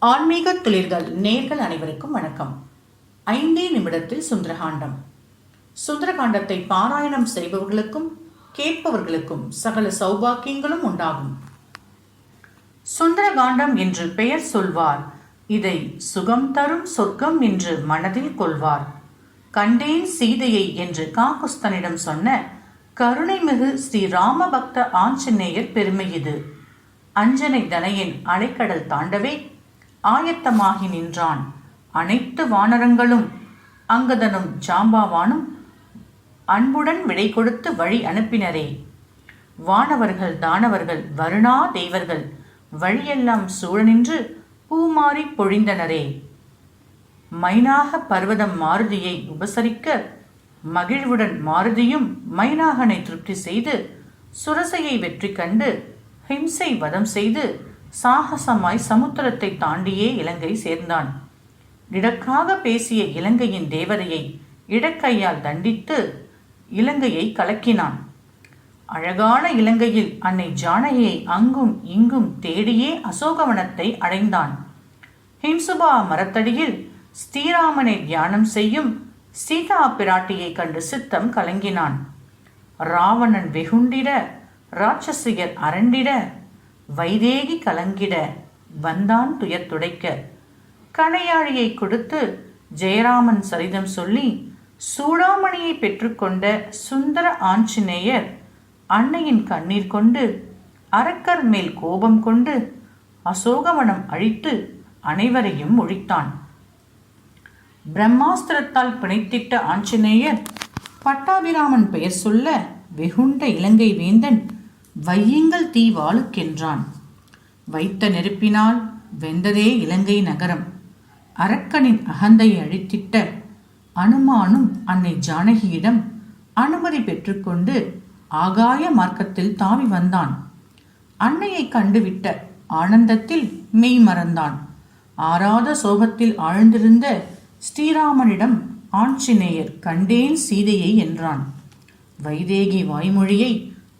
ஆன்மீக துளிர்கள் நேர்கள் அனைவருக்கும் வணக்கம். 5 நிமிடத்தில் சுந்தரகாண்டம். சுந்தரகாண்டத்தை பாராயணம் செய்பவர்களுக்கும் கேட்பவர்களுக்கும் சகல சௌபாக்கியங்களும் உண்டாகும். சுந்தரகாண்டம் என்று பெயர் சொல்வார், இதை சுகம் தரும் சொர்க்கம் என்று மனதில் கொள்வார். கண்டேன் சீதையை என்று காகுஸ்தனிடம் சொன்ன கருணைமிகு ஸ்ரீ ராமபக்த ஆஞ்சநேயர் பெருமை இது. அஞ்சனை தனையின் அலைக்கடல் தாண்டவே ஆயத்தமாகி நின்றான். அனைத்து வானரங்களும் அங்கதனும் ஜாம்பாவானும் அன்புடன் விடை கொடுத்து வழி அனுப்பினரே. வானவர்கள் தானவர்கள் வருணா தேவர்கள் வழியெல்லாம் சூழ நின்று பூமாறி பொழிந்தனரே. மைனாக பர்வதம் மாருதியை உபசரிக்க மகிழ்வுடன் மாருதியும் மைனாகனை திருப்தி செய்து சுரசையை வெற்றி கண்டு ஹிம்சை வதம் செய்து சாகசமாய் சமுத்திரத்தை தாண்டியே இலங்கை சேர்ந்தான். இடக்காக பேசிய இலங்கையின் தேவதையை இடக்கையால் தண்டித்து இலங்கையை கலக்கினான். அழகான இலங்கையில் அன்னை ஜானகியை அங்கும் இங்கும் தேடியே அசோகவனத்தை அடைந்தான். ஹிம்சுபா மரத்தடியில் ஸ்ரீராமனை தியானம் செய்யும் சீதா பிராட்டியை கண்டு சித்தம் கலங்கினான். ராவணன் வெகுண்டிட ராட்சசியர் அரண்டிட வைதேகி கலங்கிட வந்தான் துயர் துடைக்க. கணையாழியை கொடுத்து ஜெயராமன் சரிதம் சொல்லி சூடாமணியை பெற்றுக்கொண்ட சுந்தர ஆஞ்சநேயர் அன்னையின் கண்ணீர் கொண்டு அரக்கர் மேல் கோபம் கொண்டு அசோகவனம் அழித்து அனைவரையும் ஒழித்தான். பிரம்மாஸ்திரத்தால் பிணைத்திட்ட ஆஞ்சநேயர் பட்டாபிராமன் பெயர் சொல்ல வெகுண்ட இலங்கை வேந்தன் வையுங்கள் தீ வாளுக்கென்றான். வைத்த நெருப்பினால் வெந்ததே இலங்கை நகரம். அரக்கனின் அகந்தை அழித்திட்ட அனுமானும் அன்னை ஜானகியிடம் அனுமதி பெற்றுக்கொண்டு ஆகாய மார்க்கத்தில் தாவி வந்தான். அன்னையை கண்டுவிட்ட ஆனந்தத்தில் மெய் மறந்தான். ஆறாத சோகத்தில் ஆழ்ந்திருந்த ஸ்ரீராமனிடம் ஆஞ்சநேயர் கண்டேன் சீதையை என்றான். வைதேகி வாய்மொழியை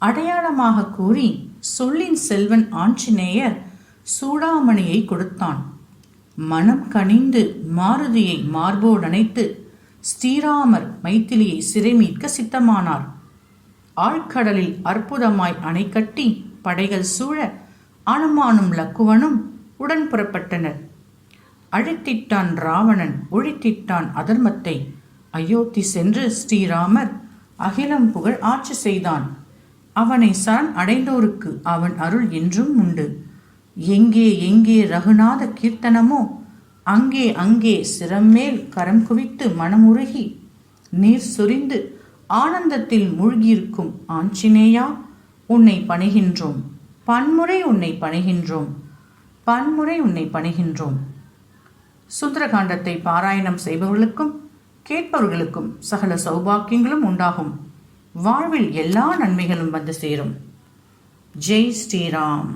அடையாளமாக கூறி சொல்லின் செல்வன் ஆஞ்சநேயர் சூடாமணியை கொடுத்தான். மனம் கனிந்து மாருதியை மார்போடணைத்து ஸ்ரீராமர் மைத்திலியை சிறை மீட்க சித்தமானார். ஆழ்கடலில் அற்புதமாய் அணை கட்டி படைகள் சூழ அனுமானும் லக்குவனும் உடன் புறப்பட்டனர். அழித்திட்டான் ராவணன், ஒழித்திட்டான் அதர்மத்தை. அயோத்தி சென்று ஸ்ரீராமர் அகிலம் புகழ் ஆட்சி செய்தான். அவனை சரண் அடைந்தோருக்கு அவன் அருள் என்றும் உண்டு. எங்கே எங்கே ரகுநாத கீர்த்தனமோ அங்கே அங்கே சிரம்மேல் கரம் குவித்து மனமுருகி நீர் சொரிந்து ஆனந்தத்தில் மூழ்கியிருக்கும் ஆஞ்சநேயா, உன்னை பணிகின்றோம், பன்முறை உன்னை பணிகின்றோம், பன்முறை உன்னை பணிகின்றோம். சுந்தரகாண்டத்தை பாராயணம் செய்பவர்களுக்கும் கேட்பவர்களுக்கும் சகல சௌபாக்கியங்களும் உண்டாகும். வாழ்வில் எல்லா நன்மைகளும் வந்து சேரும். ஜெய் ஸ்ரீராம்.